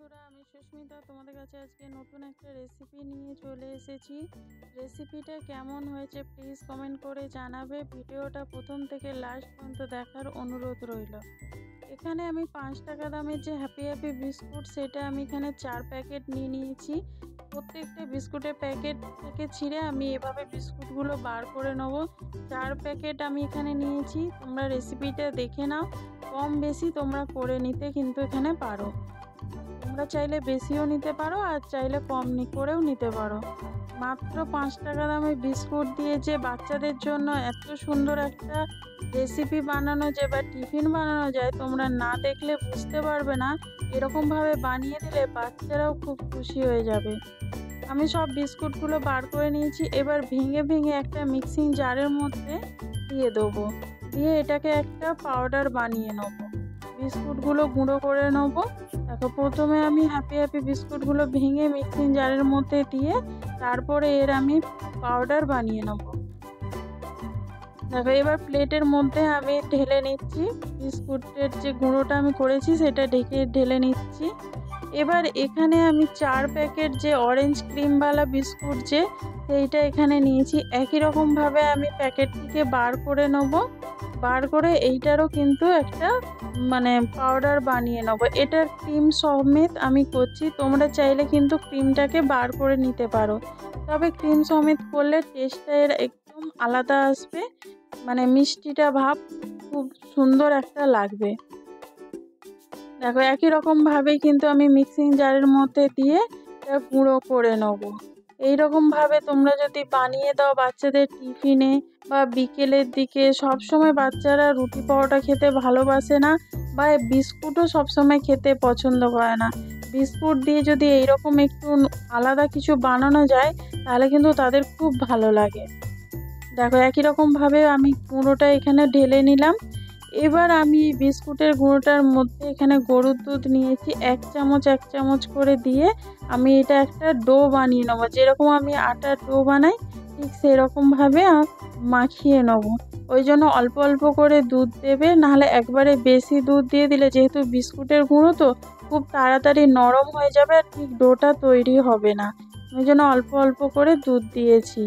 বন্ধুরা, আমি সুস্মিতা তোমাদের কাছে আজকে নতুন একটা রেসিপি নিয়ে চলে এসেছি। রেসিপিটা কেমন হয়েছে প্লিজ কমেন্ট করে জানাবে। ভিডিওটা প্রথম থেকে লাস্ট পর্যন্ত দেখার অনুরোধ রইল। এখানে আমি 5 টাকা দামের যে হ্যাপি হ্যাপি বিস্কুট, সেটা আমি এখানে 4 প্যাকেট নিয়ে নিয়েছি। প্রত্যেকটা বিস্কুটের প্যাকেট থেকে ছিঁড়ে আমি এভাবে বিস্কুটগুলো বার করে নেব। 4 প্যাকেট আমি এখানে নিয়েছি। তোমরা রেসিপিটা দেখে নাও, কম বেশি তোমরা করে নিতে কিন্তু এখানে পারো। তোমরা চাইলে বেশিও নিতে পারো আর চাইলে কম করেও নিতে পারো। মাত্র 5 টাকা দামের বিস্কুট দিয়ে যে বাচ্চাদের জন্য এত সুন্দর একটা রেসিপি বানানো যায় বা টিফিন বানানো যায়, তোমরা না দেখলে বুঝতে পারবে না। এরকমভাবে বানিয়ে দিলে বাচ্চারাও খুব খুশি হয়ে যাবে। আমি সব বিস্কুটগুলো বার করে নিয়েছি। এবার ভেঙে ভেঙে একটা মিক্সিং জারের মধ্যে দিয়ে দেবো। দিয়ে এটাকে একটা পাউডার বানিয়ে নেবো। বিস্কুটগুলো গুঁড়ো করে নেবো। দেখো, প্রথমে আমি হ্যাপি হ্যাপি বিস্কুটগুলো ভেঙে মিক্সিং জারের মধ্যে দিয়ে তারপরে এর আমি পাউডার বানিয়ে নেবো। দেখো, এবার প্লেটের মধ্যে আমি ঢেলে নিচ্ছি। বিস্কুটের যে গুঁড়োটা আমি করেছি সেটা ঢেলে নিচ্ছি। এবার এখানে আমি 4 প্যাকেট যে অরেঞ্জ ক্রিমওয়ালা বিস্কুট সেইটা এখানে নিয়েছি। একই রকমভাবে আমি প্যাকেট থেকে বার করে নেব। বার করে এইটারও কিন্তু একটা পাউডার বানিয়ে নেব। এটা ক্রিম সমেত আমি করছি। তোমরা চাইলে কিন্তু ক্রিমটাকে বার করে নিতে পারো, তবে ক্রিম সমেত করলে টেস্টটা এর একদম আলাদা আসবে। মিষ্টিটা ভাব খুব সুন্দর একটা লাগবে। দেখো, একই রকমভাবেই কিন্তু আমি মিক্সিং জারের মধ্যে দিয়ে গুঁড়ো করে নেব। এইরকমভাবে তোমরা যদি বানিয়ে দাও বাচ্চাদের টিফিনে বা বিকেলের দিকে, সবসময় বাচ্চারা রুটি পরোটা খেতে ভালোবাসে না বা বিস্কুটও সবসময় খেতে পছন্দ করে না। বিস্কুট দিয়ে যদি এইরকম একটু আলাদা কিছু বানানো যায় তাহলে কিন্তু তাদের খুব ভালো লাগে। দেখো, একই রকমভাবে আমি গুঁড়োটা এখানে ঢেলে নিলাম। এবার আমি বিস্কুটের গুঁড়োটার মধ্যে এখানে গরুর দুধ নিয়েছি 1 চামচ করে দিয়ে আমি এটা একটা ডো বানিয়ে নেবো। যেরকম আমি আটার ডো বানাই ঠিক সেরকমভাবে মাখিয়ে নেবো। ওই জন্য অল্প অল্প করে দুধ দেবে, নাহলে একবারে বেশি দুধ দিয়ে দিলে, যেহেতু বিস্কুটের গুঁড়ো তো খুব তাড়াতাড়ি নরম হয়ে যাবে আর ঠিক ডোটা তৈরি হবে না। ওই জন্য অল্প অল্প করে দুধ দিয়েছি।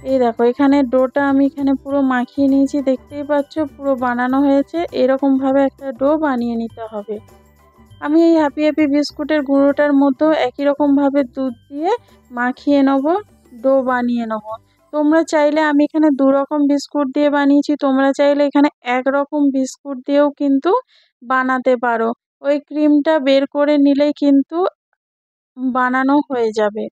এই দেখো, এখানে ডোটা আমি এখানে পুরো মাখিয়ে নিয়েছি, দেখতেই পাচ্ছ পুরো বানানো হয়েছে। এরকমভাবে একটা ডো বানিয়ে নিতে হবে। আমি এই হ্যাপি হ্যাপি বিস্কুটের গুঁড়োটার মধ্যেও একই রকমভাবে দুধ দিয়ে মাখিয়ে নেব, ডো বানিয়ে নেব। তোমরা চাইলে, আমি এখানে 2 রকম বিস্কুট দিয়ে বানিয়েছি, তোমরা চাইলে এখানে 1 রকম বিস্কুট দিয়েও কিন্তু বানাতে পারো। ওই ক্রিমটা বের করে নিলেই কিন্তু বানানো হয়ে যাবে।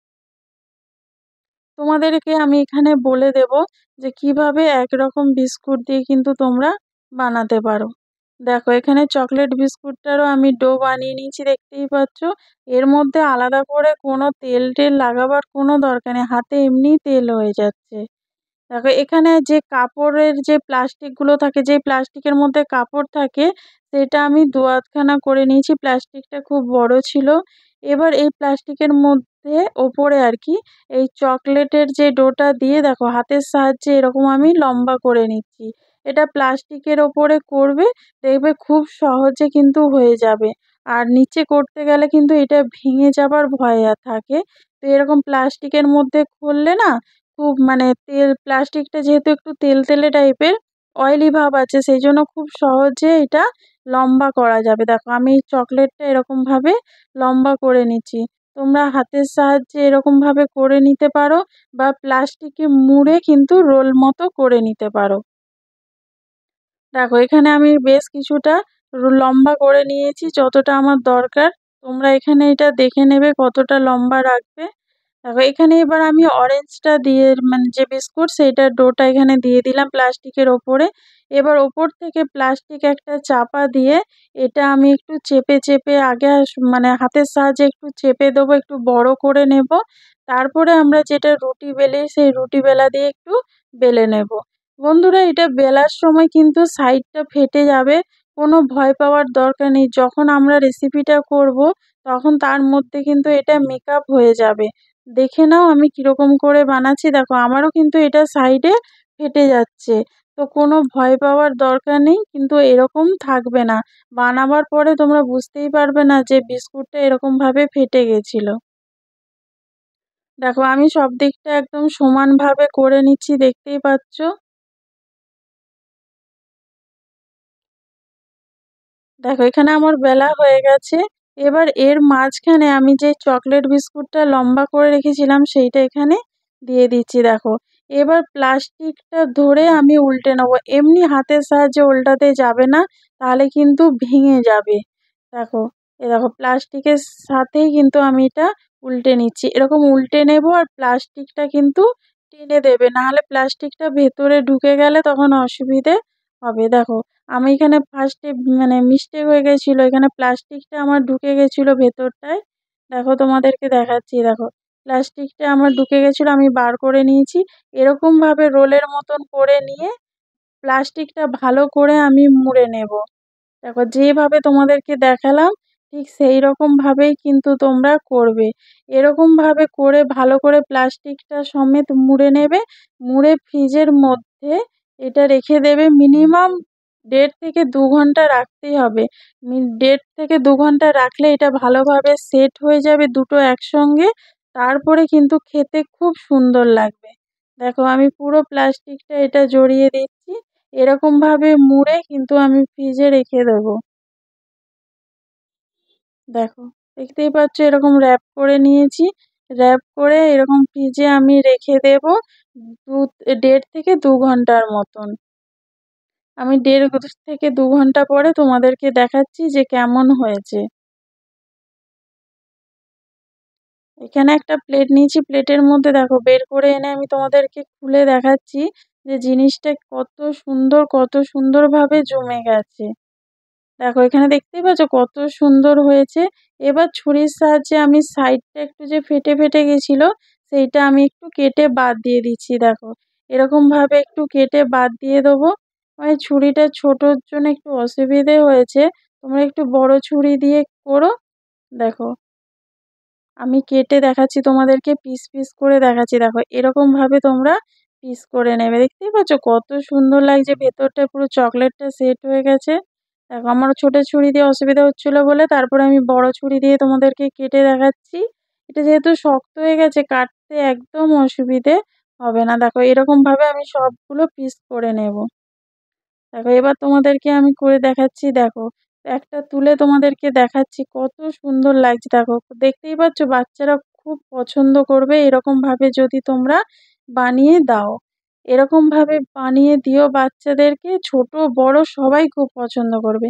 তোমাদেরকে আমি এখানে বলে দেব যে কিভাবে 1 রকম বিস্কুট দিয়ে কিন্তু তোমরা বানাতে পারো। দেখো, এখানে চকলেট বিস্কুটটারও আমি ডো বানিয়ে নিয়েছি, দেখতেই পাচ্ছ। এর মধ্যে আলাদা করে কোনো তেল লাগাবার কোনো দরকার নেই, হাতে এমনিই তেল হয়ে যাচ্ছে। দেখো, এখানে যে কাপড়ের যে প্লাস্টিকগুলো থাকে, যে প্লাস্টিকের মধ্যে কাপড় থাকে, সেটা আমি 2 আধখানা করে নিয়েছি। প্লাস্টিকটা খুব বড় ছিল। এবার এই প্লাস্টিকের মধ্যে ওপরে আর কি এই চকলেটের যে ডোটা দিয়ে দেখো হাতের সাহায্যে এরকম আমি লম্বা করে নিচ্ছি। এটা প্লাস্টিকের ওপরে করবে, দেখবে খুব সহজে কিন্তু হয়ে যাবে। আর নিচে করতে গেলে কিন্তু এটা ভেঙে যাবার ভয় থাকে। তো এরকম প্লাস্টিকের মধ্যে করলে না খুব প্লাস্টিকটা যেহেতু একটু তেলতেলে টাইপের, অয়েলি ভাব আছে, সেই জন্য খুব সহজে এটা লম্বা করা যাবে। দেখো, আমি চকলেটটা এরকমভাবে লম্বা করে নিচ্ছি। তোমরা হাতের সাহায্যে এরকমভাবে করে নিতে পারো বা প্লাস্টিকে মুড়ে কিন্তু রোল মতো করে নিতে পারো। দেখো, এখানে আমি বেশ কিছুটা লম্বা করে নিয়েছি, যতটা আমার দরকার। তোমরা এখানে এটা দেখে নেবে কতটা লম্বা রাখবে। দেখো, এখানে এবার আমি অরেঞ্জটা দিয়ে যে বিস্কুট সেইটার ডোটা এখানে দিয়ে দিলাম প্লাস্টিকের ওপরে। এবার ওপর থেকে প্লাস্টিক একটা চাপা দিয়ে এটা আমি একটু চেপে চেপে আগে হাতের সাহায্যে একটু চেপে দেবো, একটু বড় করে নেব। তারপরে আমরা যেটা রুটি বেলি সেই রুটি বেলা দিয়ে একটু বেলে নেব। বন্ধুরা, এটা বেলার সময় কিন্তু সাইডটা ফেটে যাবে, কোনো ভয় পাওয়ার দরকার নেই। যখন আমরা রেসিপিটা করব তখন তার মধ্যে কিন্তু এটা মেকআপ হয়ে যাবে। দেখে নাও আমি কিরকম করে বানাচ্ছি। দেখো, আমারও কিন্তু এটা সাইডে ফেটে যাচ্ছে। তো কোনো ভয় পাওয়ার দরকার নেই, কিন্তু এরকম থাকবে না। বানাবার পরে তোমরা বুঝতেই পারবে না যে বিস্কুটটা এরকমভাবে ফেটে গেছিলো। দেখো আমি সব দিকটা একদম সমানভাবে করে নিচ্ছি, দেখতেই পাচ্ছ। দেখো এখানে আমার বেলা হয়ে গেছে। এবার এর মাঝখানে আমি যে চকলেট বিস্কুটটা লম্বা করে রেখেছিলাম সেইটা এখানে দিয়ে দিচ্ছি। দেখো এবার প্লাস্টিকটা ধরে আমি উল্টে নেবো, এমনি হাতের সাহায্যে উল্টাতে যাবে না, তাহলে কিন্তু ভেঙে যাবে। দেখো দেখো প্লাস্টিকের সাথেই কিন্তু আমি এটা উল্টে নিচ্ছি, এরকম উল্টে নেব। আর প্লাস্টিকটা কিন্তু টেনে দেবে, নাহলে প্লাস্টিকটা ভেতরে ঢুকে গেলে তখন অসুবিধে হবে। দেখো আমি এখানে ফার্স্টে মিস্টেক হয়ে গেছিলো, এখানে প্লাস্টিকটা আমার ঢুকে গেছিলো ভেতরটায়। দেখো তোমাদেরকে দেখাচ্ছি, দেখো প্লাস্টিকটা আমার ঢুকে গেছিলো, আমি বার করে নিয়েছি। এরকমভাবে রোলের মতন করে নিয়ে প্লাস্টিকটা ভালো করে আমি মুড়ে নেব। দেখো যেভাবে তোমাদেরকে দেখালাম ঠিক সেই রকমভাবেই কিন্তু তোমরা করবে। এরকমভাবে করে ভালো করে প্লাস্টিকটা সমেত মুড়ে নেবে। মুড়ে ফ্রিজের মধ্যে এটা রেখে দেবে, মিনিমাম 1.5 থেকে 2 ঘন্টা রাখতেই হবে। 1.5 থেকে 2 ঘন্টা রাখলে এটা ভালোভাবে সেট হয়ে যাবে দুটো একসঙ্গে, তারপরে কিন্তু খেতে খুব সুন্দর লাগবে। দেখো আমি পুরো প্লাস্টিকটা এটা জড়িয়ে দিচ্ছি, এরকমভাবে মুড়ে কিন্তু আমি ফ্রিজে রেখে দেবো। দেখো দেখতেই পাচ্ছ এরকম র্যাপ করে নিয়েছি, র্যাপ করে এরকম ফ্রিজে আমি রেখে দেব 1.5 থেকে 2 ঘন্টার মতন। আমি 1.5 থেকে 2 ঘন্টা পরে তোমাদেরকে দেখাচ্ছি যে কেমন হয়েছে। এখানে একটা প্লেট নিয়েছি, প্লেটের মধ্যে দেখো বের করে এনে আমি তোমাদেরকে খুলে দেখাচ্ছি যে জিনিসটা কত সুন্দরভাবে জমে গেছে। দেখো এখানে দেখতেই পাচ্ছ কত সুন্দর হয়েছে। এবার ছুরির সাহায্যে আমি সাইডটা একটু যে ফেটে ফেটে গেছিলো সেইটা আমি একটু কেটে বাদ দিয়ে দিচ্ছি। দেখো এরকমভাবে একটু কেটে বাদ দিয়ে দেবো। মানে ছুরিটা ছোটোর জন্য একটু অসুবিধে হয়েছে, তোমরা একটু বড় ছুরি দিয়ে করো। দেখো আমি কেটে দেখাচ্ছি তোমাদেরকে, পিস পিস করে দেখাচ্ছি। দেখো এরকমভাবে তোমরা পিস করে নেবে। দেখতেই পাচ্ছ কত সুন্দর লাগছে, ভেতরটা পুরো চকলেটটা সেট হয়ে গেছে। দেখো আমার ছোট ছুরি দিয়ে অসুবিধা হচ্ছিলো বলে তারপরে আমি বড় ছুরি দিয়ে তোমাদেরকে কেটে দেখাচ্ছি। এটা যেহেতু শক্ত হয়ে গেছে কাটতে একদম অসুবিধে হবে না। দেখো এরকমভাবে আমি সবগুলো পিস করে নেব। দেখো এবার তোমাদেরকে আমি করে দেখাচ্ছি। দেখো একটা তুলে তোমাদেরকে দেখাচ্ছি কত সুন্দর লাগছে। দেখো দেখতেই পাচ্ছ বাচ্চারা খুব পছন্দ করবে এরকমভাবে যদি তোমরা বানিয়ে দাও। এরকমভাবে বানিয়ে দিও বাচ্চাদেরকে, ছোট বড় সবাই খুব পছন্দ করবে।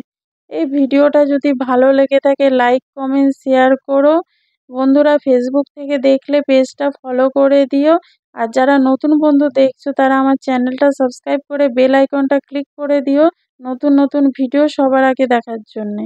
এই ভিডিওটা যদি ভালো লেগে থাকে লাইক কমেন্ট শেয়ার করো। বন্ধুরা ফেসবুক থেকে দেখলে পেজটা ফলো করে দিও। আর যারা নতুন বন্ধু দেখছো তারা আমার চ্যানেলটা সাবস্ক্রাইব করে বেল আইকনটা ক্লিক করে দিও নতুন নতুন ভিডিও সবার আগে দেখার জন্যে।